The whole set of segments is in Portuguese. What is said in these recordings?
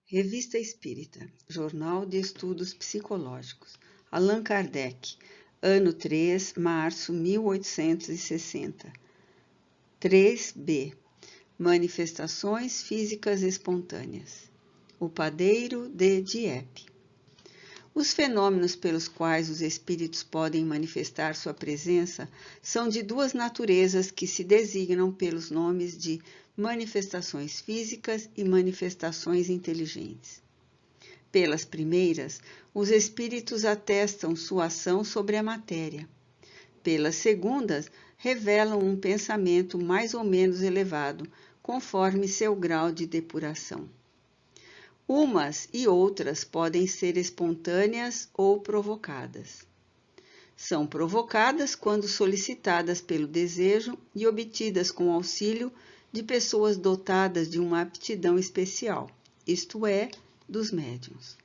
Revista Espírita, Jornal de Estudos Psicológicos, Allan Kardec, ano 3, março 1860. 3b. Manifestações físicas espontâneas. O padeiro de Dieppe. Os fenômenos pelos quais os espíritos podem manifestar sua presença são de duas naturezas que se designam pelos nomes de manifestações físicas e manifestações inteligentes. Pelas primeiras, os espíritos atestam sua ação sobre a matéria. Pelas segundas, revelam um pensamento mais ou menos elevado, conforme seu grau de depuração. Umas e outras podem ser espontâneas ou provocadas. São provocadas quando solicitadas pelo desejo e obtidas com auxílio de pessoas dotadas de uma aptidão especial, isto é, dos médiuns.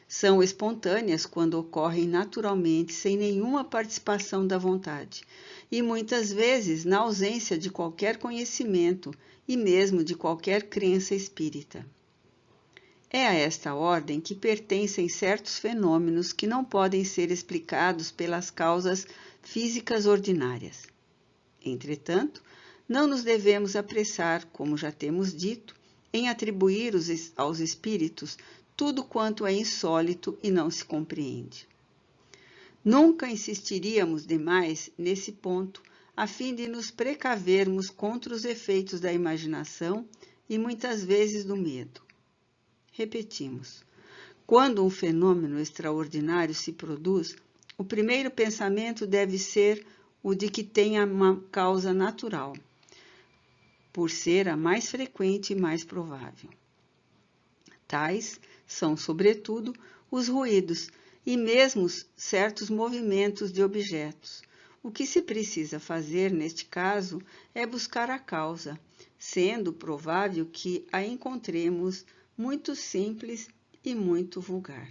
São espontâneas quando ocorrem naturalmente, sem nenhuma participação da vontade, e muitas vezes na ausência de qualquer conhecimento e mesmo de qualquer crença espírita. É a esta ordem que pertencem certos fenômenos que não podem ser explicados pelas causas físicas ordinárias. Entretanto, não nos devemos apressar, como já temos dito, em atribuir aos espíritos tudo quanto é insólito e não se compreende. Nunca insistiríamos demais nesse ponto, a fim de nos precavermos contra os efeitos da imaginação e muitas vezes do medo. Repetimos, quando um fenômeno extraordinário se produz, o primeiro pensamento deve ser o de que tenha uma causa natural, por ser a mais frequente e mais provável. Tais são, sobretudo, os ruídos e mesmo certos movimentos de objetos. O que se precisa fazer, neste caso, é buscar a causa, sendo provável que a encontremos muito simples e muito vulgar.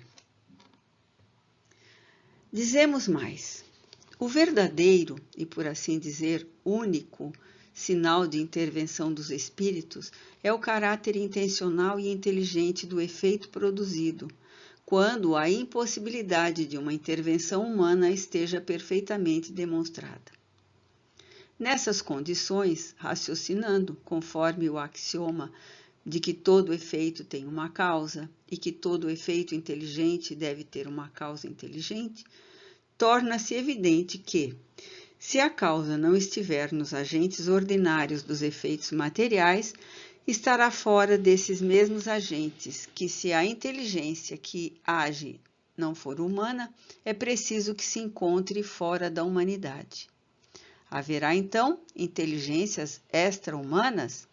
Dizemos mais, o verdadeiro e, por assim dizer, único sinal de intervenção dos espíritos é o caráter intencional e inteligente do efeito produzido, quando a impossibilidade de uma intervenção humana esteja perfeitamente demonstrada. Nessas condições, raciocinando, conforme o axioma de que todo efeito tem uma causa e que todo efeito inteligente deve ter uma causa inteligente, torna-se evidente que, se a causa não estiver nos agentes ordinários dos efeitos materiais, estará fora desses mesmos agentes, que se a inteligência que age não for humana, é preciso que se encontre fora da humanidade. Haverá, então, inteligências extra-humanas?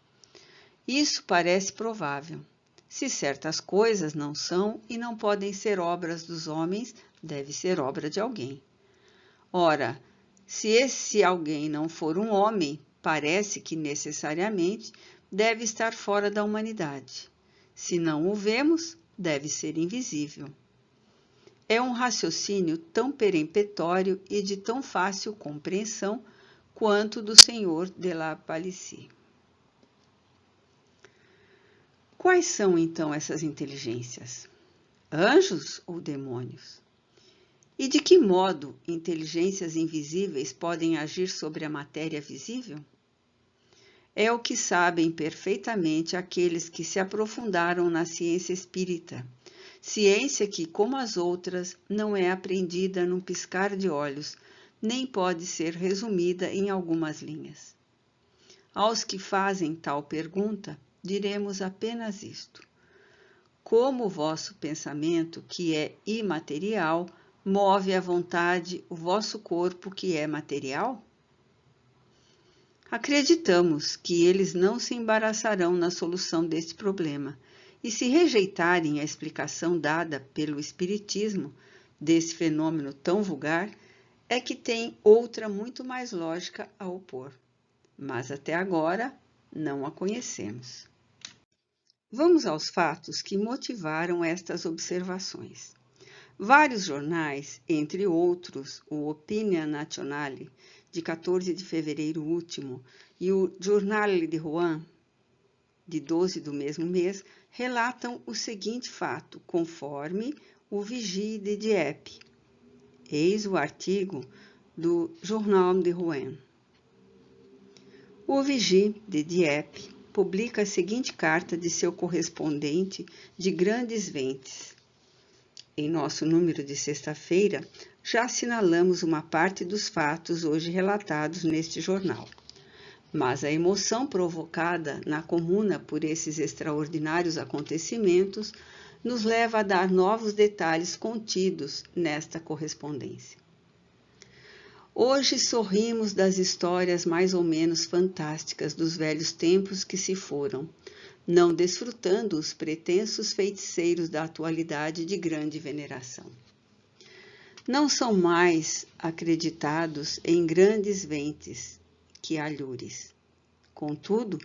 Isso parece provável. Se certas coisas não são e não podem ser obras dos homens, deve ser obra de alguém. Ora, se esse alguém não for um homem, parece que necessariamente deve estar fora da humanidade. Se não o vemos, deve ser invisível. É um raciocínio tão peremptório e de tão fácil compreensão quanto do Senhor de la Palissy. Quais são, então, essas inteligências? Anjos ou demônios? E de que modo inteligências invisíveis podem agir sobre a matéria visível? É o que sabem perfeitamente aqueles que se aprofundaram na ciência espírita, ciência que, como as outras, não é aprendida num piscar de olhos, nem pode ser resumida em algumas linhas. Aos que fazem tal pergunta, diremos apenas isto. Como o vosso pensamento, que é imaterial, move à vontade o vosso corpo, que é material? Acreditamos que eles não se embaraçarão na solução deste problema, e se rejeitarem a explicação dada pelo Espiritismo desse fenômeno tão vulgar, é que tem outra muito mais lógica a opor. Mas até agora não a conhecemos. Vamos aos fatos que motivaram estas observações. Vários jornais, entre outros o Opinion Nationale, de 14 de fevereiro último, e o Journal de Rouen, de 12 do mesmo mês, relatam o seguinte fato, conforme o Vigie de Dieppe. Eis o artigo do Journal de Rouen. O Vigie de Dieppe publica a seguinte carta de seu correspondente de Grandes Ventes. Em nosso número de sexta-feira, já assinalamos uma parte dos fatos hoje relatados neste jornal. Mas a emoção provocada na comuna por esses extraordinários acontecimentos nos leva a dar novos detalhes contidos nesta correspondência. Hoje sorrimos das histórias mais ou menos fantásticas dos velhos tempos que se foram, não desfrutando os pretensos feiticeiros da atualidade de grande veneração. Não são mais acreditados em grandes ventes que alhures. Contudo,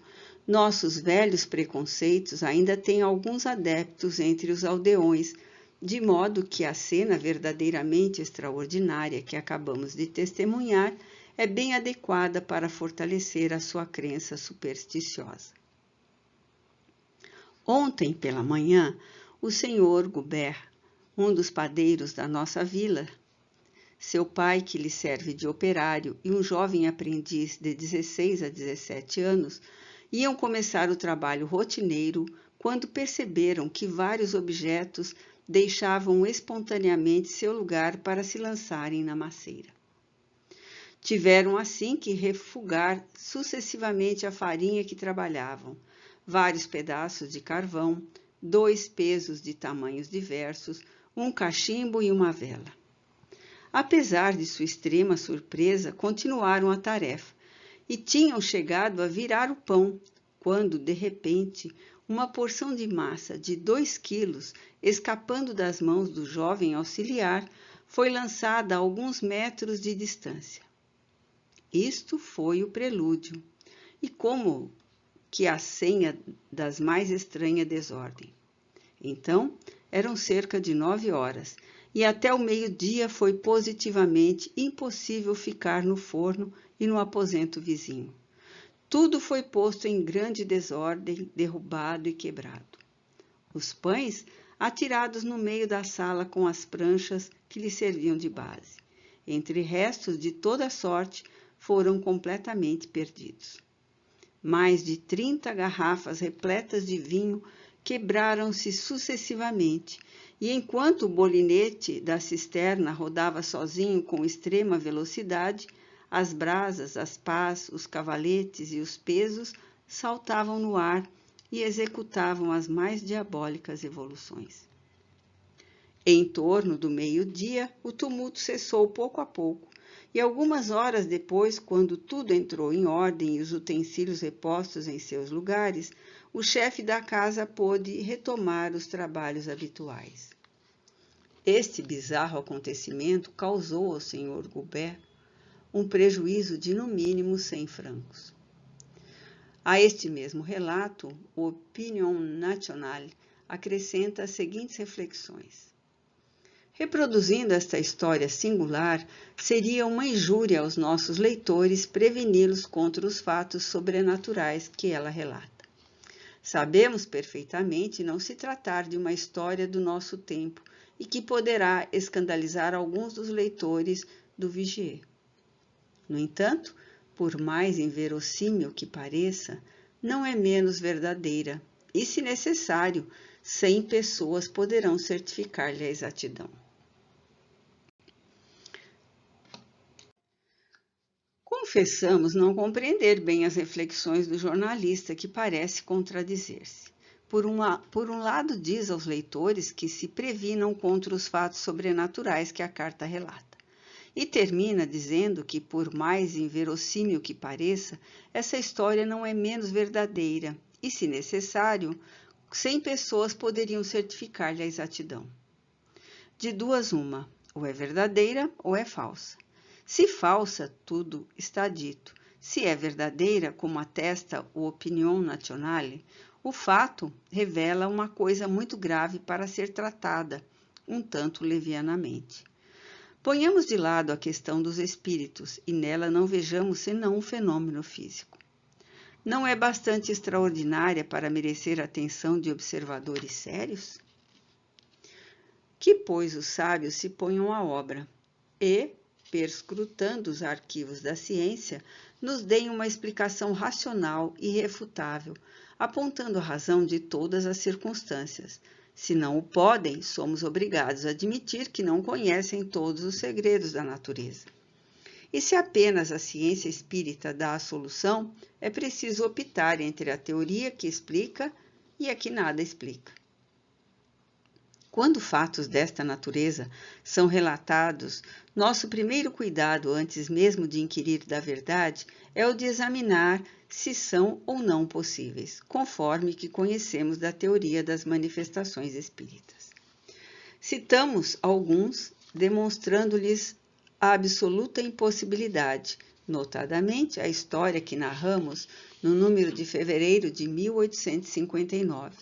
nossos velhos preconceitos ainda têm alguns adeptos entre os aldeões, de modo que a cena verdadeiramente extraordinária que acabamos de testemunhar é bem adequada para fortalecer a sua crença supersticiosa. Ontem pela manhã, o senhor Goubert, um dos padeiros da nossa vila, seu pai, que lhe serve de operário, e um jovem aprendiz de 16 a 17 anos, iam começar o trabalho rotineiro quando perceberam que vários objetos deixavam espontaneamente seu lugar para se lançarem na macieira. Tiveram assim que refugar sucessivamente a farinha que trabalhavam, vários pedaços de carvão, 2 pesos de tamanhos diversos, um cachimbo e uma vela. Apesar de sua extrema surpresa, continuaram a tarefa e tinham chegado a virar o pão, quando, de repente, uma porção de massa de 2 quilos, escapando das mãos do jovem auxiliar, foi lançada a alguns metros de distância. Isto foi o prelúdio, e como que a senha das mais estranha desordem. Então, eram cerca de 9 horas, e até o meio-dia foi positivamente impossível ficar no forno e no aposento vizinho. Tudo foi posto em grande desordem, derrubado e quebrado. Os pães atirados no meio da sala com as pranchas que lhe serviam de base. Entre restos de toda sorte, foram completamente perdidos. Mais de 30 garrafas repletas de vinho quebraram-se sucessivamente, e enquanto o bolinete da cisterna rodava sozinho com extrema velocidade, as brasas, as pás, os cavaletes e os pesos saltavam no ar e executavam as mais diabólicas evoluções. Em torno do meio-dia, o tumulto cessou pouco a pouco, e algumas horas depois, quando tudo entrou em ordem e os utensílios repostos em seus lugares, o chefe da casa pôde retomar os trabalhos habituais. Este bizarro acontecimento causou ao Sr. Goubert um prejuízo de no mínimo 100 francos. A este mesmo relato, o Opinion Nationale acrescenta as seguintes reflexões. Reproduzindo esta história singular, seria uma injúria aos nossos leitores preveni-los contra os fatos sobrenaturais que ela relata. Sabemos perfeitamente não se tratar de uma história do nosso tempo e que poderá escandalizar alguns dos leitores do Vigie. No entanto, por mais inverossímil que pareça, não é menos verdadeira e, se necessário, 100 pessoas poderão certificar-lhe a exatidão. Confessamos não compreender bem as reflexões do jornalista, que parece contradizer-se. Por um lado, diz aos leitores que se previnam contra os fatos sobrenaturais que a carta relata. E termina dizendo que, por mais inverossímil que pareça, essa história não é menos verdadeira e, se necessário, 100 pessoas poderiam certificar-lhe a exatidão. De duas uma, ou é verdadeira ou é falsa. Se falsa, tudo está dito. Se é verdadeira, como atesta o Opinion Nationale, o fato revela uma coisa muito grave para ser tratada, um tanto levianamente. Ponhamos de lado a questão dos espíritos e nela não vejamos senão um fenômeno físico. não é bastante extraordinária para merecer a atenção de observadores sérios? Que, pois, os sábios se ponham à obra e, perscrutando os arquivos da ciência, nos deem uma explicação racional e irrefutável, apontando a razão de todas as circunstâncias. Se não o podem, somos obrigados a admitir que não conhecem todos os segredos da natureza. E se apenas a ciência espírita dá a solução, é preciso optar entre a teoria que explica e a que nada explica. Quando fatos desta natureza são relatados, nosso primeiro cuidado, antes mesmo de inquirir da verdade, é o de examinar se são ou não possíveis, conforme que conhecemos da teoria das manifestações espíritas. Citamos alguns, demonstrando-lhes a absoluta impossibilidade, notadamente a história que narramos no número de fevereiro de 1859.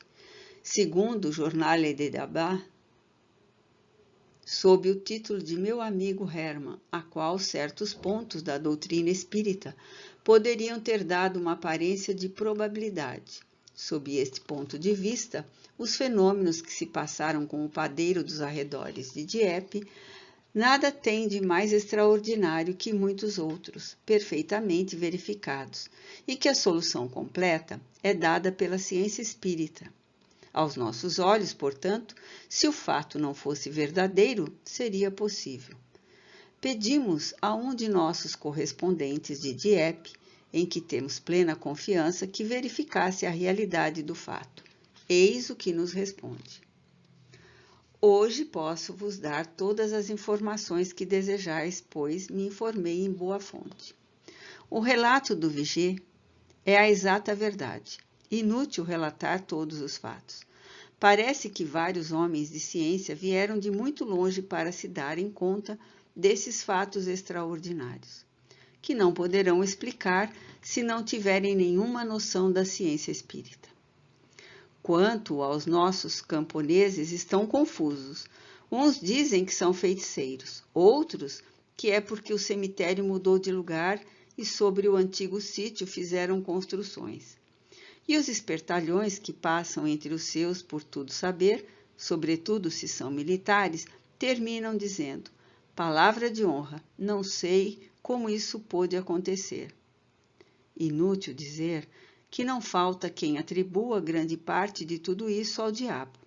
Segundo o Jornal de Debat, sob o título de Meu Amigo Hermann, a qual certos pontos da doutrina espírita poderiam ter dado uma aparência de probabilidade. Sob este ponto de vista, os fenômenos que se passaram com o padeiro dos arredores de Dieppe nada têm de mais extraordinário que muitos outros, perfeitamente verificados, e que a solução completa é dada pela ciência espírita. Aos nossos olhos, portanto, se o fato não fosse verdadeiro, seria possível. Pedimos a um de nossos correspondentes de Dieppe, em que temos plena confiança, que verificasse a realidade do fato. Eis o que nos responde. Hoje posso vos dar todas as informações que desejais, pois me informei em boa fonte. O relato do Vigée é a exata verdade. Inútil relatar todos os fatos. Parece que vários homens de ciência vieram de muito longe para se darem conta desses fatos extraordinários, que não poderão explicar se não tiverem nenhuma noção da ciência espírita. Quanto aos nossos camponeses, estão confusos. Uns dizem que são feiticeiros, outros que é porque o cemitério mudou de lugar e sobre o antigo sítio fizeram construções. E os espertalhões que passam entre os seus por tudo saber, sobretudo se são militares, terminam dizendo: palavra de honra, não sei como isso pôde acontecer. Inútil dizer que não falta quem atribua grande parte de tudo isso ao diabo.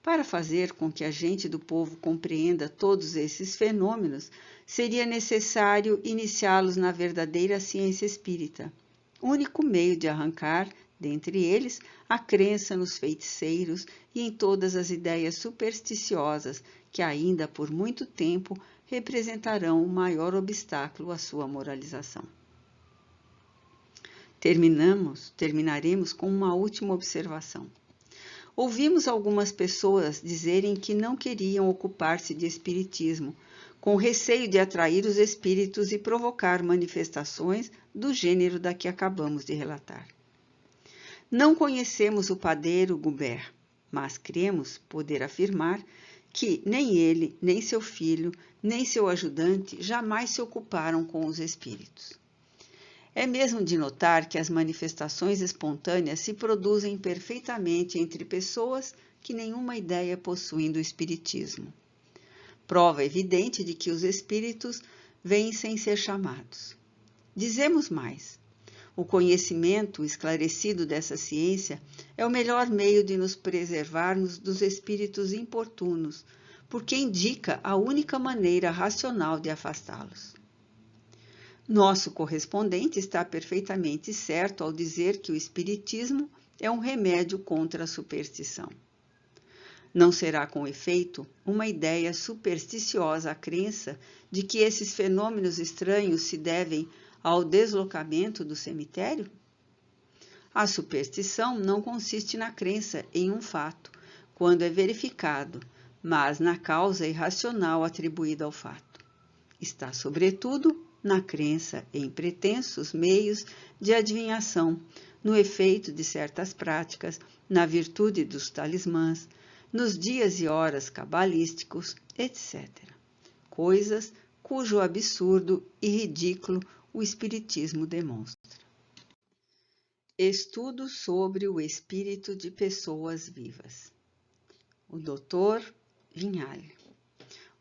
Para fazer com que a gente do povo compreenda todos esses fenômenos, seria necessário iniciá-los na verdadeira ciência espírita, único meio de arrancar, dentre eles, a crença nos feiticeiros e em todas as ideias supersticiosas que ainda por muito tempo representarão o maior obstáculo à sua moralização. Terminaremos com uma última observação. Ouvimos algumas pessoas dizerem que não queriam ocupar-se de espiritismo, com receio de atrair os espíritos e provocar manifestações do gênero da que acabamos de relatar. Não conhecemos o padeiro Goubert, mas cremos poder afirmar que nem ele, nem seu filho, nem seu ajudante jamais se ocuparam com os espíritos. É mesmo de notar que as manifestações espontâneas se produzem perfeitamente entre pessoas que nenhuma ideia possuem do espiritismo. Prova evidente de que os espíritos vêm sem ser chamados. Dizemos mais: o conhecimento esclarecido dessa ciência é o melhor meio de nos preservarmos dos espíritos importunos, porque indica a única maneira racional de afastá-los. Nosso correspondente está perfeitamente certo ao dizer que o espiritismo é um remédio contra a superstição. Não será, com efeito, uma ideia supersticiosa a crença de que esses fenômenos estranhos se devem ao deslocamento do cemitério? A superstição não consiste na crença em um fato, quando é verificado, mas na causa irracional atribuída ao fato. Está, sobretudo, na crença em pretensos meios de adivinhação, no efeito de certas práticas, na virtude dos talismãs, nos dias e horas cabalísticos, etc. Coisas cujo absurdo e ridículo o espiritismo demonstra. Estudo sobre o espírito de pessoas vivas. O Dr. Vinhale.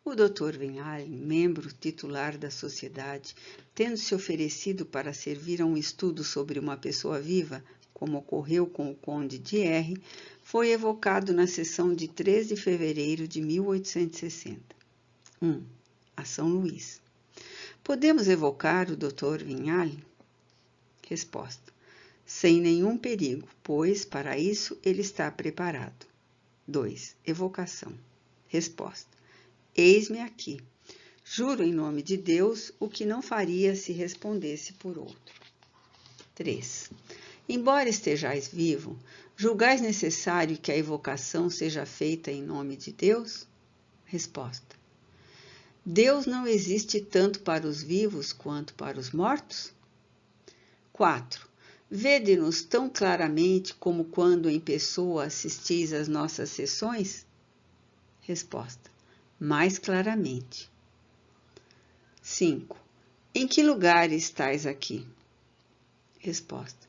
O Dr. Vinhale, membro titular da sociedade, tendo se oferecido para servir a um estudo sobre uma pessoa viva, como ocorreu com o Conde de R., foi evocado na sessão de 3 de fevereiro de 1860. 1. A São Luís. Podemos evocar o Dr. Vinhale? Resposta. Sem nenhum perigo, pois para isso ele está preparado. 2. Evocação. Resposta. Eis-me aqui. Juro em nome de Deus o que não faria se respondesse por outro. 3. Embora estejais vivo, julgais necessário que a evocação seja feita em nome de Deus? Resposta. Deus não existe tanto para os vivos quanto para os mortos? 4. Vede-nos tão claramente como quando em pessoa assistis às nossas sessões? Resposta. Mais claramente. 5. Em que lugar estais aqui? Resposta.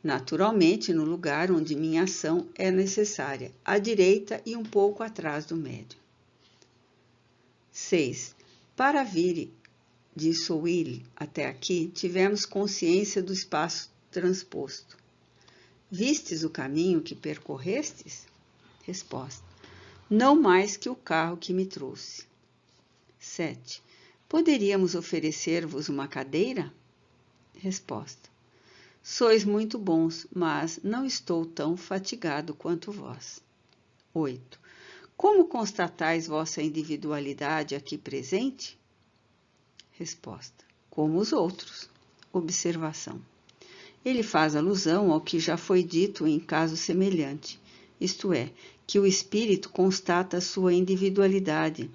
Naturalmente, no lugar onde minha ação é necessária, à direita e um pouco atrás do médium. 6. Para vir de Souilly até aqui, tivemos consciência do espaço transposto. Vistes o caminho que percorrestes? Resposta. Não mais que o carro que me trouxe. 7. Poderíamos oferecer-vos uma cadeira? Resposta. Sois muito bons, mas não estou tão fatigado quanto vós. 8. Como constatais vossa individualidade aqui presente? Resposta. Como os outros. Observação. Ele faz alusão ao que já foi dito em caso semelhante, isto é, que o espírito constata sua individualidade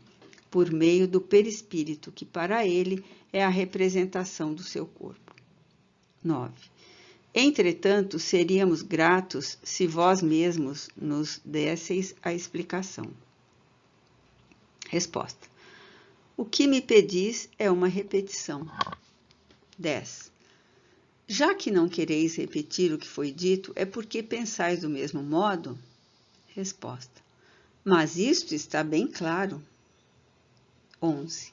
por meio do perispírito, que para ele é a representação do seu corpo. 9. Entretanto, seríamos gratos se vós mesmos nos desseis a explicação. Resposta. O que me pedis é uma repetição. 10. Já que não quereis repetir o que foi dito, é porque pensais do mesmo modo? Resposta. Mas isto está bem claro. 11.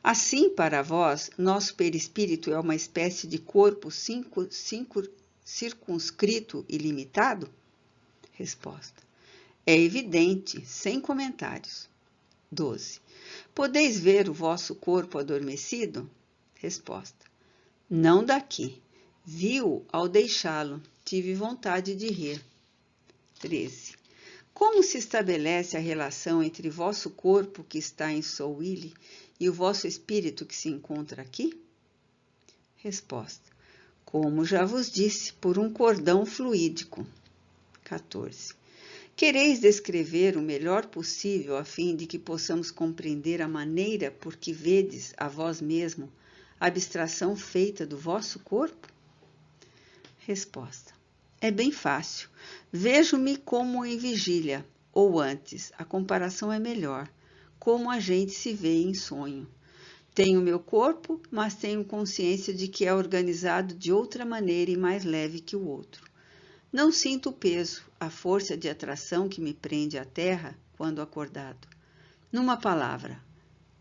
Assim, para vós, nosso perispírito é uma espécie de corpo circunscrito e limitado? Resposta. É evidente, sem comentários. 12. Podeis ver o vosso corpo adormecido? Resposta. Não daqui. Vi-o ao deixá-lo. Tive vontade de rir. 13. Como se estabelece a relação entre vosso corpo, que está em Souilly, e o vosso espírito, que se encontra aqui? Resposta. Como já vos disse, por um cordão fluídico. 14. Quereis descrever o melhor possível a fim de que possamos compreender a maneira por que vedes a vós mesmo a abstração feita do vosso corpo? Resposta. É bem fácil. Vejo-me como em vigília, ou antes, a comparação é melhor, como a gente se vê em sonho. Tenho meu corpo, mas tenho consciência de que é organizado de outra maneira e mais leve que o outro. Não sinto o peso, a força de atração que me prende à terra quando acordado. Numa palavra,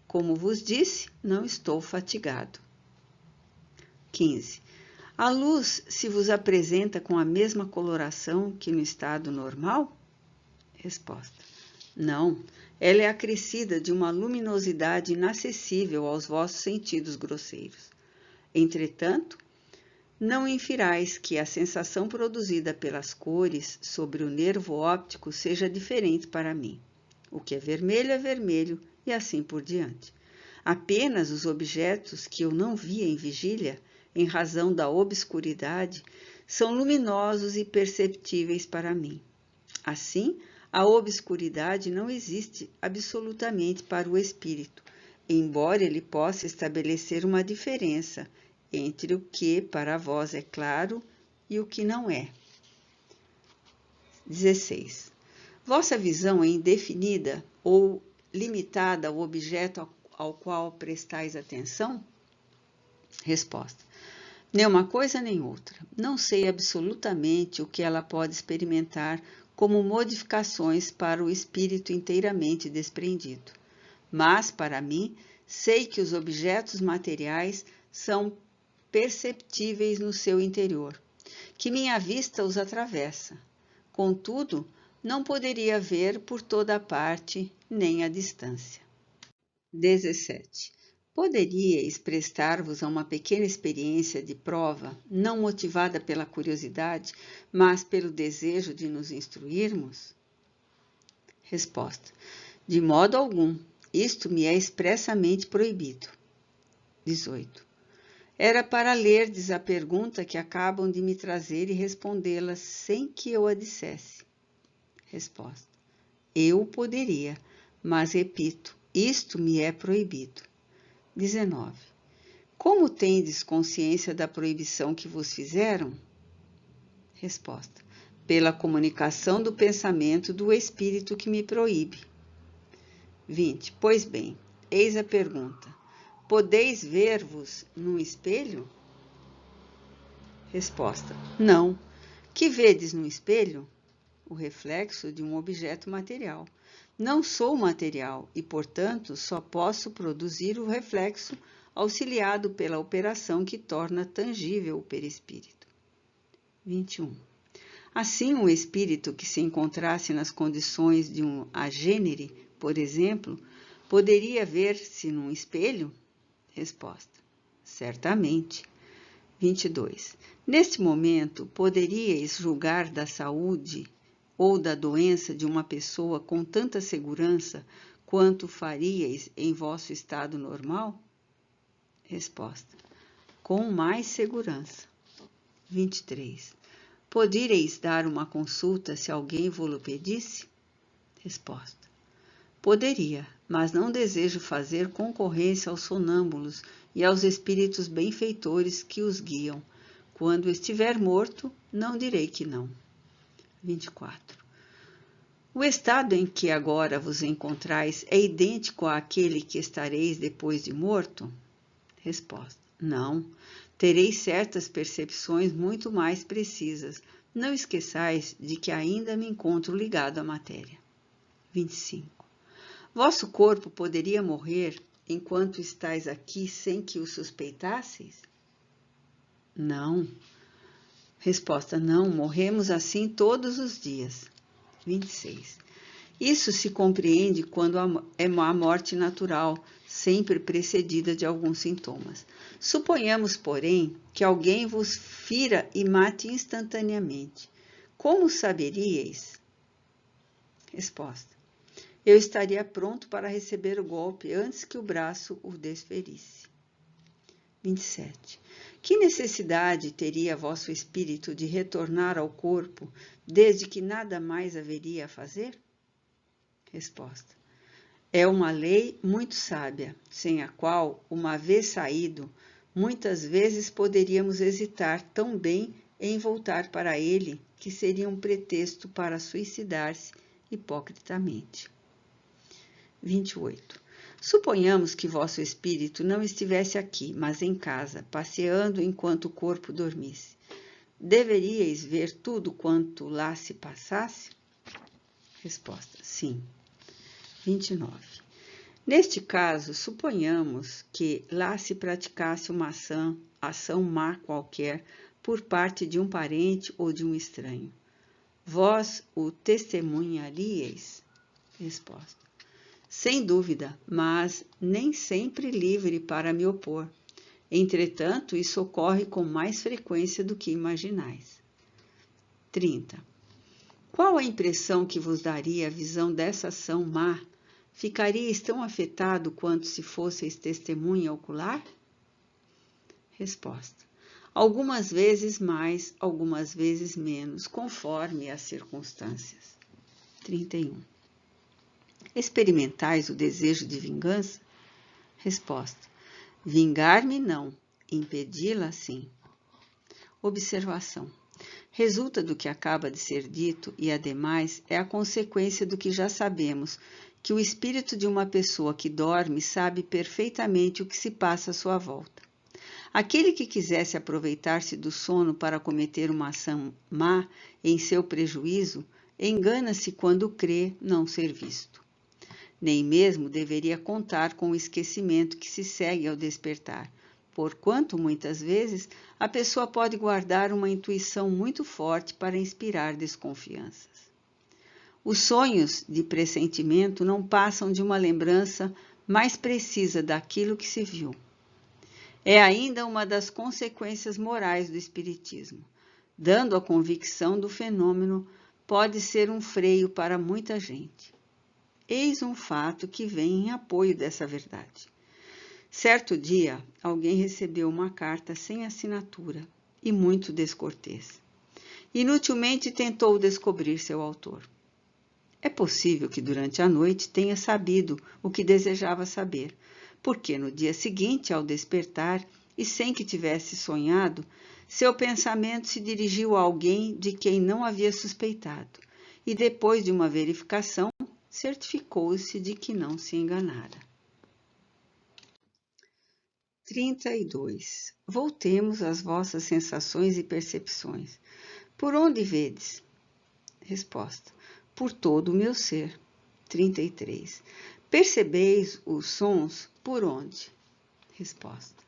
como vos disse, não estou fatigado. 15. A luz se vos apresenta com a mesma coloração que no estado normal? Resposta. Não, ela é acrescida de uma luminosidade inacessível aos vossos sentidos grosseiros. Entretanto, não infirais que a sensação produzida pelas cores sobre o nervo óptico seja diferente para mim. O que é vermelho e assim por diante. Apenas os objetos que eu não via em vigília, em razão da obscuridade, são luminosos e perceptíveis para mim. Assim, a obscuridade não existe absolutamente para o espírito, embora ele possa estabelecer uma diferença entre o que para vós é claro e o que não é. 16. Vossa visão é indefinida ou limitada ao objeto ao qual prestais atenção? Resposta. Nem uma coisa nem outra. Não sei absolutamente o que ela pode experimentar como modificações para o espírito inteiramente desprendido. Mas, para mim, sei que os objetos materiais são perceptíveis no seu interior, que minha vista os atravessa. Contudo, não poderia ver por toda a parte, nem à distância. 17. Poderíeis prestar-vos a uma pequena experiência de prova, não motivada pela curiosidade, mas pelo desejo de nos instruirmos? Resposta. De modo algum. Isto me é expressamente proibido. 18. Era para lerdes a pergunta que acabam de me trazer e respondê-la sem que eu a dissesse. Resposta. Eu poderia, mas repito, isto me é proibido. 19. Como tendes consciência da proibição que vos fizeram? Resposta. Pela comunicação do pensamento do espírito que me proíbe. 20. Pois bem, eis a pergunta. Podeis ver-vos num espelho? Resposta. Não. Que vedes no espelho? O reflexo de um objeto material. Não sou material e, portanto, só posso produzir o reflexo auxiliado pela operação que torna tangível o perispírito. 21. Assim, um espírito que se encontrasse nas condições de um agênere, por exemplo, poderia ver-se num espelho? Resposta. Certamente. 22. Neste momento, poderíeis julgar da saúde ou da doença de uma pessoa com tanta segurança quanto faríeis em vosso estado normal? Resposta. Com mais segurança. 23. Poderíeis dar uma consulta se alguém vô-lo pedisse? Resposta. Poderia, mas não desejo fazer concorrência aos sonâmbulos e aos espíritos benfeitores que os guiam. Quando estiver morto, não direi que não. 24. O estado em que agora vos encontrais é idêntico àquele que estareis depois de morto? Resposta. Não. Tereis certas percepções muito mais precisas. Não esqueçais de que ainda me encontro ligado à matéria. 25. Vosso corpo poderia morrer enquanto estáis aqui sem que o suspeitasseis? Não. Resposta. Não, morremos assim todos os dias. 26. Isso se compreende quando é a morte natural, sempre precedida de alguns sintomas. Suponhamos, porém, que alguém vos fira e mate instantaneamente. Como saberíeis? Resposta. Eu estaria pronto para receber o golpe antes que o braço o desferisse. 27. Que necessidade teria vosso espírito de retornar ao corpo, desde que nada mais haveria a fazer? Resposta. É uma lei muito sábia, sem a qual, uma vez saído, muitas vezes poderíamos hesitar tão bem em voltar para ele, que seria um pretexto para suicidar-se hipocritamente. 28. Suponhamos que vosso espírito não estivesse aqui, mas em casa, passeando enquanto o corpo dormisse. Deveríeis ver tudo quanto lá se passasse? Resposta. Sim. 29. Neste caso, suponhamos que lá se praticasse uma ação má qualquer por parte de um parente ou de um estranho. Vós o testemunharíeis? Resposta. Sem dúvida, mas nem sempre livre para me opor. Entretanto, isso ocorre com mais frequência do que imaginais. 30. Qual a impressão que vos daria a visão dessa ação má? Ficaríeis tão afetado quanto se fosseis testemunha ocular? Resposta. Algumas vezes mais, algumas vezes menos, conforme as circunstâncias. 31. Experimentais o desejo de vingança? Resposta. Vingar-me não, impedi-la sim. Observação. Resulta do que acaba de ser dito e, ademais, é a consequência do que já sabemos, que o espírito de uma pessoa que dorme sabe perfeitamente o que se passa à sua volta. Aquele que quisesse aproveitar-se do sono para cometer uma ação má em seu prejuízo, engana-se quando crê não ser visto. Nem mesmo deveria contar com o esquecimento que se segue ao despertar, porquanto muitas vezes a pessoa pode guardar uma intuição muito forte para inspirar desconfianças. Os sonhos de pressentimento não passam de uma lembrança mais precisa daquilo que se viu. É ainda uma das consequências morais do espiritismo. Dando a convicção do fenômeno, pode ser um freio para muita gente. Eis um fato que vem em apoio dessa verdade. Certo dia, alguém recebeu uma carta sem assinatura e muito descortês. Inutilmente tentou descobrir seu autor. É possível que durante a noite tenha sabido o que desejava saber, porque no dia seguinte, ao despertar, e sem que tivesse sonhado, seu pensamento se dirigiu a alguém de quem não havia suspeitado, e depois de uma verificação, certificou-se de que não se enganara. 32. Voltemos às vossas sensações e percepções. Por onde vedes? Resposta. Por todo o meu ser. 33. Percebeis os sons por onde? Resposta.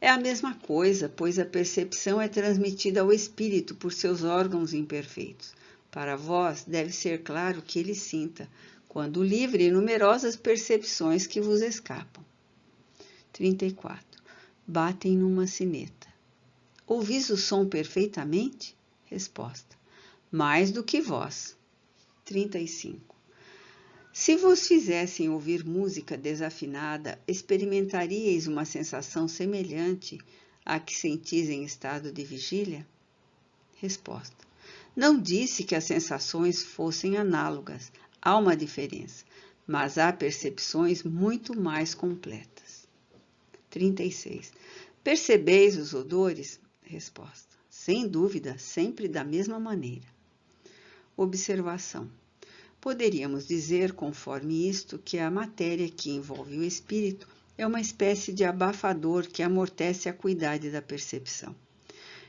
É a mesma coisa, pois a percepção é transmitida ao espírito por seus órgãos imperfeitos. Para vós, deve ser claro que ele sinta, quando livre, numerosas percepções que vos escapam. 34. Batem numa sineta. Ouvis o som perfeitamente? Resposta. Mais do que vós. 35. Se vos fizessem ouvir música desafinada, experimentaríeis uma sensação semelhante à que sentis em estado de vigília? Resposta. Não disse que as sensações fossem análogas, há uma diferença, mas há percepções muito mais completas. 36. Percebeis os odores? Resposta. Sem dúvida, sempre da mesma maneira. Observação. Poderíamos dizer, conforme isto, que a matéria que envolve o espírito é uma espécie de abafador que amortece a acuidade da percepção.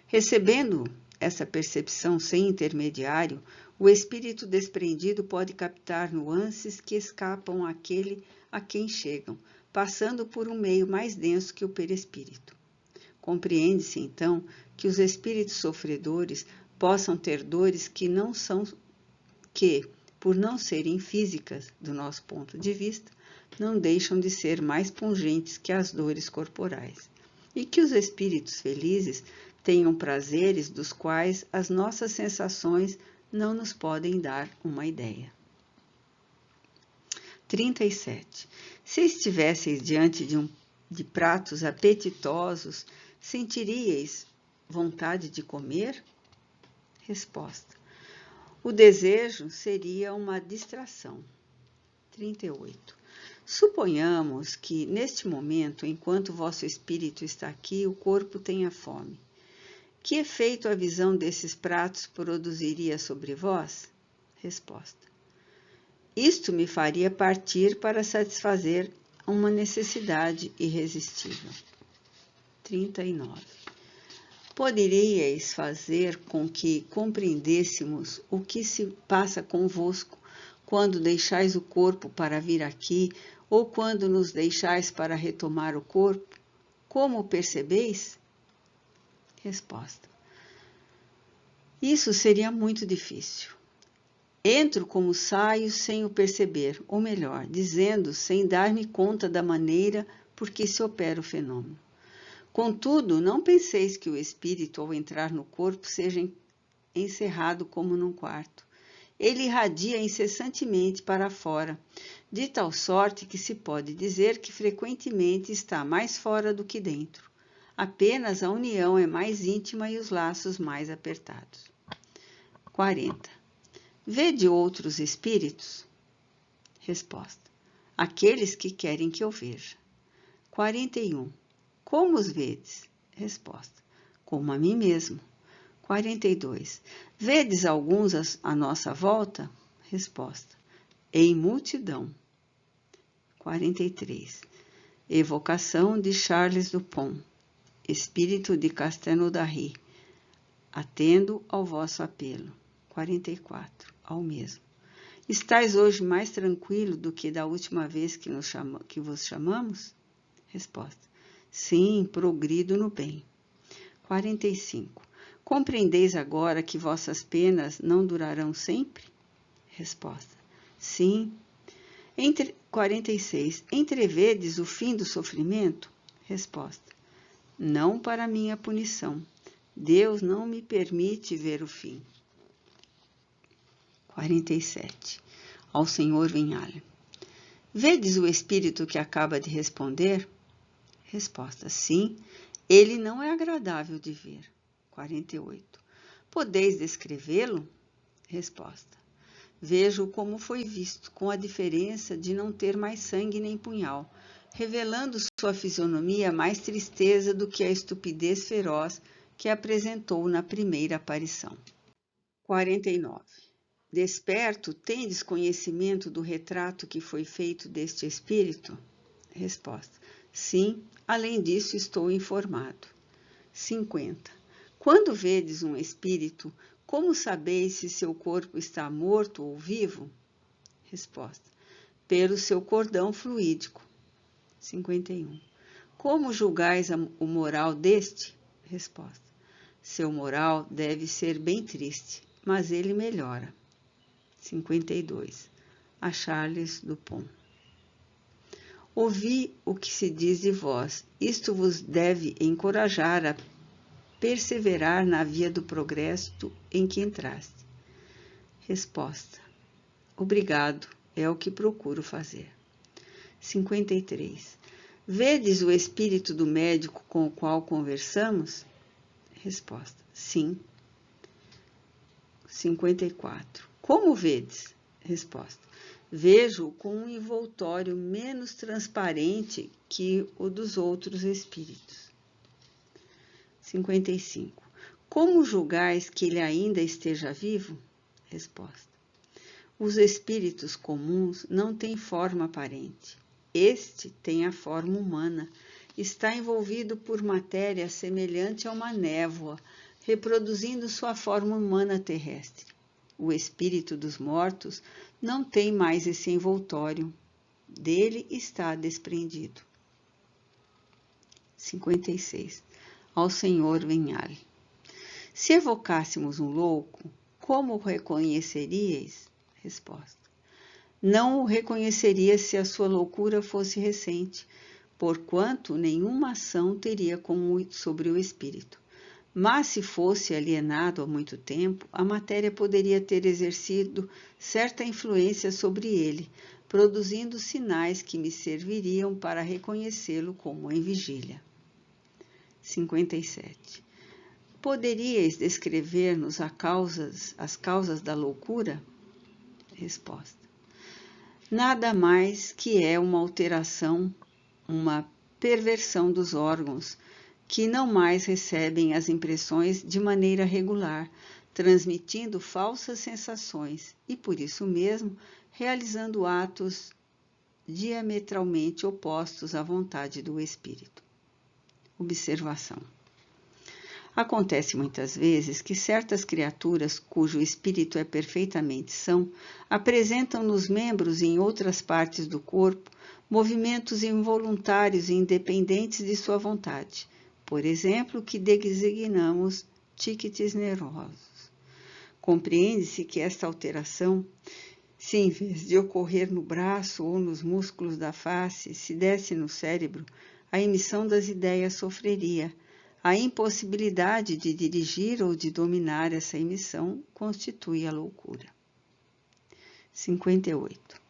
Recebendo essa percepção sem intermediário, o espírito desprendido pode captar nuances que escapam àquele a quem chegam, passando por um meio mais denso que o perispírito. Compreende-se, então, que os espíritos sofredores possam ter dores que, por não serem físicas do nosso ponto de vista, não deixam de ser mais pungentes que as dores corporais, e que os espíritos felizes tenham prazeres dos quais as nossas sensações não nos podem dar uma ideia. 37. Se estivesseis diante de pratos apetitosos, sentiríeis vontade de comer? Resposta. O desejo seria uma distração. 38. Suponhamos que, neste momento, enquanto vosso espírito está aqui, o corpo tenha fome. Que efeito a visão desses pratos produziria sobre vós? Resposta. Isto me faria partir para satisfazer uma necessidade irresistível. 39. Poderíeis fazer com que compreendêssemos o que se passa convosco quando deixais o corpo para vir aqui ou quando nos deixais para retomar o corpo? Como percebeis? Resposta. Isso seria muito difícil. Entro como saio sem o perceber, ou melhor, dizendo sem dar-me conta da maneira por que se opera o fenômeno. Contudo, não penseis que o espírito, ao entrar no corpo, seja encerrado como num quarto. Ele irradia incessantemente para fora, de tal sorte que se pode dizer que frequentemente está mais fora do que dentro. Apenas a união é mais íntima e os laços mais apertados. 40. Vede outros espíritos? Resposta. Aqueles que querem que eu veja. 41. Como os vedes? Resposta. Como a mim mesmo. 42. Vedes alguns à nossa volta? Resposta. Em multidão. 43. Evocação de Charles Dupont. Espírito de Castelnaudary, atendo ao vosso apelo. 44. Ao mesmo. Estais hoje mais tranquilo do que da última vez que vos chamamos? Resposta. Sim, progrido no bem. 45. Compreendeis agora que vossas penas não durarão sempre? Resposta. Sim. 46. Entrevedes o fim do sofrimento? Resposta. Não para minha punição. Deus não me permite ver o fim. 47. Ao Senhor Vinhale. Vedes o espírito que acaba de responder? Resposta. Sim, ele não é agradável de ver. 48. Podeis descrevê-lo? Resposta. Vejo como foi visto, com a diferença de não ter mais sangue nem punhal, revelando sua fisionomia mais tristeza do que a estupidez feroz que apresentou na primeira aparição. 49. Desperto, tendes conhecimento do retrato que foi feito deste espírito? Resposta. Sim, além disso estou informado. 50. Quando vedes um espírito, como sabeis se seu corpo está morto ou vivo? Resposta. Pelo seu cordão fluídico. 51. Como julgais o moral deste? Resposta. Seu moral deve ser bem triste, mas ele melhora. 52. A Charles Dupont. Ouvi o que se diz de vós. Isto vos deve encorajar a perseverar na via do progresso em que entraste. Resposta. Obrigado, é o que procuro fazer. 53. Vedes o espírito do médico com o qual conversamos? Resposta. Sim. 54. Como vedes? Resposta. Vejo com um envoltório menos transparente que o dos outros espíritos. 55. Como julgais que ele ainda esteja vivo? Resposta. Os espíritos comuns não têm forma aparente. Este tem a forma humana. Está envolvido por matéria semelhante a uma névoa, reproduzindo sua forma humana terrestre. O espírito dos mortos não tem mais esse envoltório. Dele está desprendido. 56. Ao Senhor Vinhale. Se evocássemos um louco, como o reconheceríeis? Resposta. Não o reconheceria se a sua loucura fosse recente, porquanto nenhuma ação teria sobre o espírito. Mas se fosse alienado há muito tempo, a matéria poderia ter exercido certa influência sobre ele, produzindo sinais que me serviriam para reconhecê-lo como em vigília. 57. Poderíeis descrever-nos as causas da loucura? Resposta. Nada mais que é uma alteração, uma perversão dos órgãos, que não mais recebem as impressões de maneira regular, transmitindo falsas sensações e, por isso mesmo, realizando atos diametralmente opostos à vontade do espírito. Observação. Acontece muitas vezes que certas criaturas, cujo espírito é perfeitamente são, apresentam nos membros e em outras partes do corpo movimentos involuntários e independentes de sua vontade, por exemplo, que designamos tiques nervosos. Compreende-se que esta alteração, se em vez de ocorrer no braço ou nos músculos da face, se desse no cérebro, a emissão das ideias sofreria. A impossibilidade de dirigir ou de dominar essa emissão constitui a loucura. 58.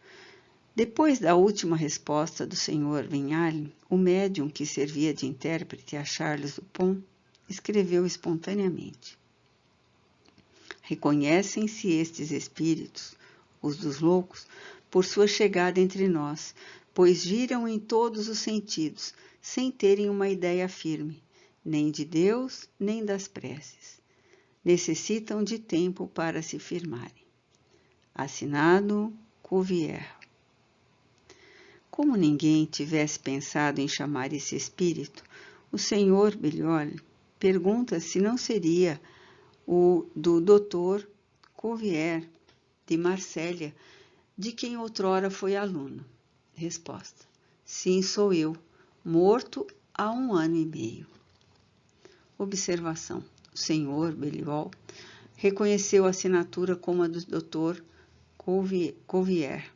Depois da última resposta do Sr. Vinhale, o médium que servia de intérprete a Charles Dupont escreveu espontaneamente. Reconhecem-se estes espíritos, os dos loucos, por sua chegada entre nós, pois giram em todos os sentidos, sem terem uma ideia firme, nem de Deus, nem das preces. Necessitam de tempo para se firmarem. Assinado Cuvier. Como ninguém tivesse pensado em chamar esse espírito, O senhor Beliol pergunta se não seria o do Dr. Cuvier, de Marsella, de quem outrora foi aluno. Resposta: sim, sou eu, morto há 1 ano e meio. Observação: o senhor Beliol reconheceu a assinatura como a do Dr. Cuvier.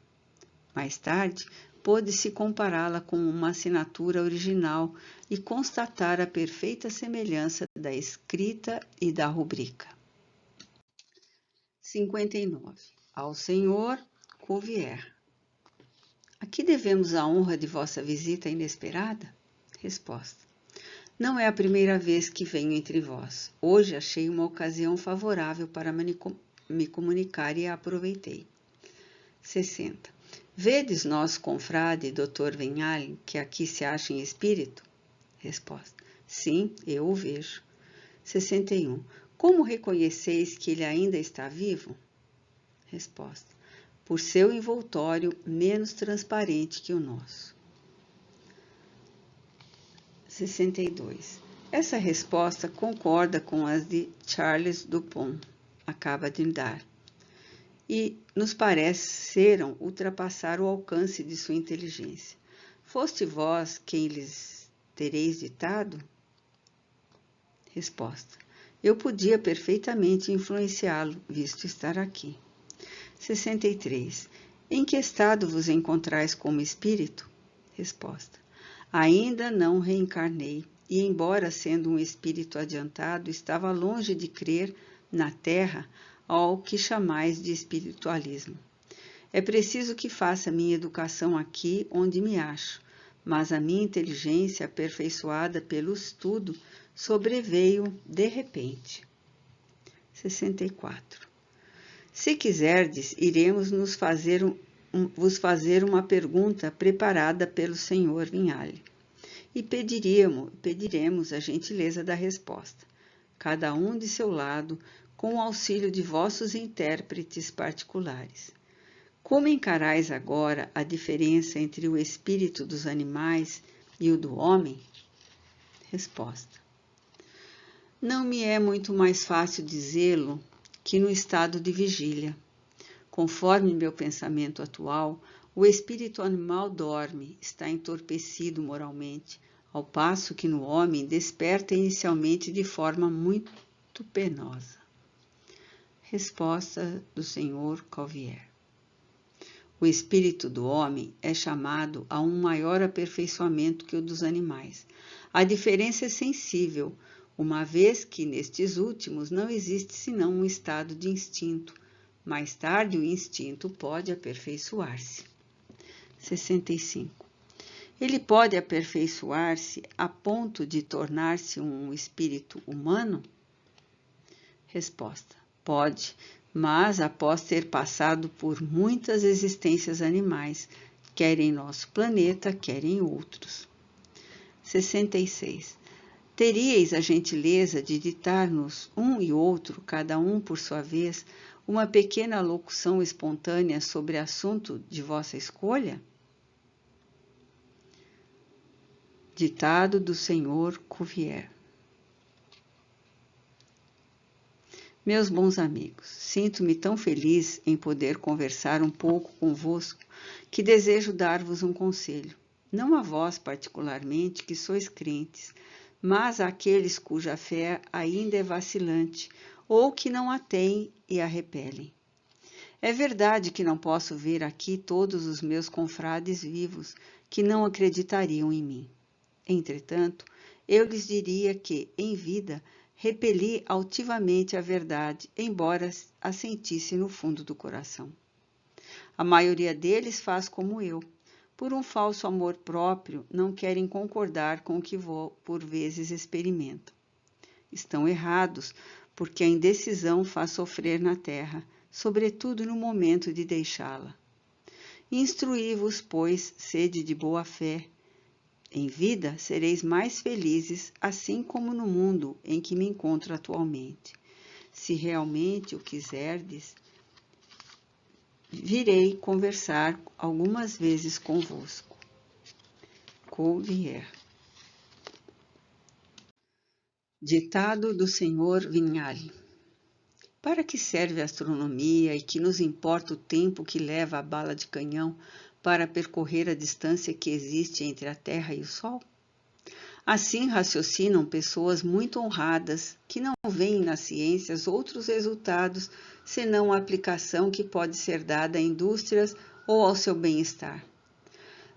Mais tarde, pôde-se compará-la com uma assinatura original e constatar a perfeita semelhança da escrita e da rubrica. 59. Ao senhor Cuvier. A que devemos a honra de vossa visita inesperada? Resposta: não é a primeira vez que venho entre vós. Hoje achei uma ocasião favorável para me comunicar e a aproveitei. 60. Vedes nosso confrade, Dr. Vinhal, que aqui se acha em espírito? Resposta: sim, eu o vejo. 61. Como reconheceis que ele ainda está vivo? Resposta: por seu envoltório menos transparente que o nosso. 62. Essa resposta concorda com as de Charles Dupont, acaba de dar, e nos pareceram ultrapassar o alcance de sua inteligência. Foste vós quem lhes tereis ditado? Resposta: eu podia perfeitamente influenciá-lo, visto estar aqui. 63. Em que estado vos encontrais como espírito? Resposta: ainda não reencarnei, e embora sendo um espírito adiantado, estava longe de crer na Terra ao que chamais de espiritualismo. É preciso que faça minha educação aqui onde me acho, mas a minha inteligência, aperfeiçoada pelo estudo, sobreveio de repente. 64. Se quiserdes, iremos vos fazer uma pergunta preparada pelo senhor Vinhale, e pediremos a gentileza da resposta, cada um de seu lado, com o auxílio de vossos intérpretes particulares. Como encarais agora a diferença entre o espírito dos animais e o do homem? Resposta: não me é muito mais fácil dizê-lo que no estado de vigília. Conforme meu pensamento atual, o espírito animal dorme, está entorpecido moralmente, ao passo que no homem desperta inicialmente de forma muito penosa. Resposta do Sr. Cuvier. O espírito do homem é chamado a um maior aperfeiçoamento que o dos animais. A diferença é sensível, uma vez que nestes últimos não existe senão um estado de instinto. Mais tarde o instinto pode aperfeiçoar-se. 65. Ele pode aperfeiçoar-se a ponto de tornar-se um espírito humano? Resposta: pode, mas após ter passado por muitas existências animais, quer em nosso planeta, quer em outros. 66. Teríeis a gentileza de ditar-nos, um e outro, cada um por sua vez, uma pequena locução espontânea sobre assunto de vossa escolha? Ditado do Sr. Cuvier. Meus bons amigos, sinto-me tão feliz em poder conversar um pouco convosco que desejo dar-vos um conselho, não a vós particularmente, que sois crentes, mas àqueles cuja fé ainda é vacilante ou que não a têm e a repelem. É verdade que não posso ver aqui todos os meus confrades vivos que não acreditariam em mim. Entretanto, eu lhes diria que, em vida, repeli altivamente a verdade, embora a sentisse no fundo do coração. A maioria deles faz como eu. Por um falso amor próprio, não querem concordar com o que por vezes experimentam. Estão errados, porque a indecisão faz sofrer na terra, sobretudo no momento de deixá-la. Instruí-vos, pois, sede de boa fé. Em vida sereis mais felizes, assim como no mundo em que me encontro atualmente. Se realmente o quiserdes, virei conversar algumas vezes convosco. Cuvier. Ditado do Sr. Vignali. Para que serve a astronomia e que nos importa o tempo que leva a bala de canhão para percorrer a distância que existe entre a Terra e o Sol? Assim raciocinam pessoas muito honradas que não veem nas ciências outros resultados senão a aplicação que pode ser dada a indústrias ou ao seu bem-estar.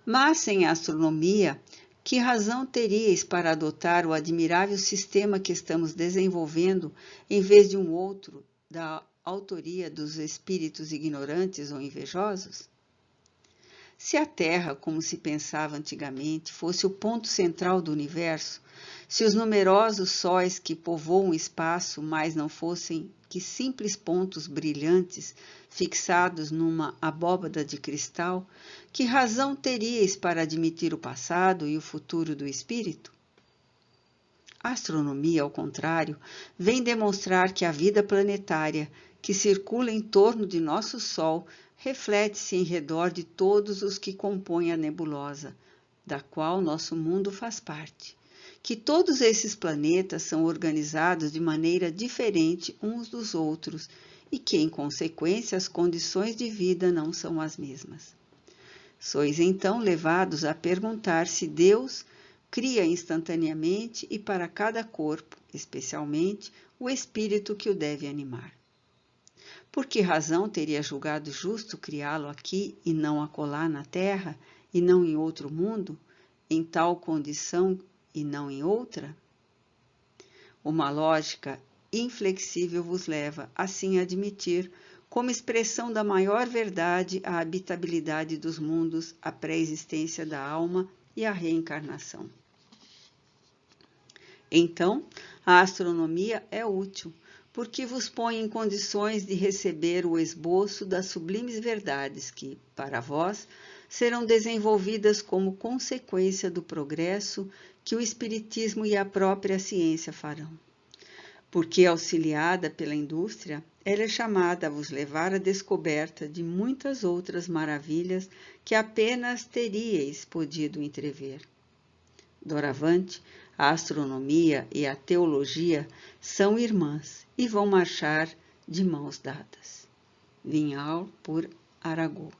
Mas sem a astronomia, que razão teríeis para adotar o admirável sistema que estamos desenvolvendo em vez de um outro da autoria dos espíritos ignorantes ou invejosos? Se a Terra, como se pensava antigamente, fosse o ponto central do universo, se os numerosos sóis que povoam o espaço mais não fossem que simples pontos brilhantes fixados numa abóbada de cristal, que razão teríeis para admitir o passado e o futuro do espírito? A astronomia, ao contrário, vem demonstrar que a vida planetária, que circula em torno de nosso Sol, reflete-se em redor de todos os que compõem a nebulosa, da qual nosso mundo faz parte, que todos esses planetas são organizados de maneira diferente uns dos outros e que, em consequência, as condições de vida não são as mesmas. Sois então levados a perguntar se Deus cria instantaneamente e para cada corpo, especialmente, o espírito que o deve animar. Por que razão teria julgado justo criá-lo aqui e não acolá na terra, e não em outro mundo, em tal condição e não em outra? Uma lógica inflexível vos leva, assim, a admitir, como expressão da maior verdade, a habitabilidade dos mundos, a pré-existência da alma e a reencarnação. Então, a astronomia é útil, porque vos põe em condições de receber o esboço das sublimes verdades que, para vós, serão desenvolvidas como consequência do progresso que o Espiritismo e a própria ciência farão. Porque, auxiliada pela indústria, ela é chamada a vos levar à descoberta de muitas outras maravilhas que apenas teríeis podido entrever. Doravante, a astronomia e a teologia são irmãs e vão marchar de mãos dadas. Vignal por Arago.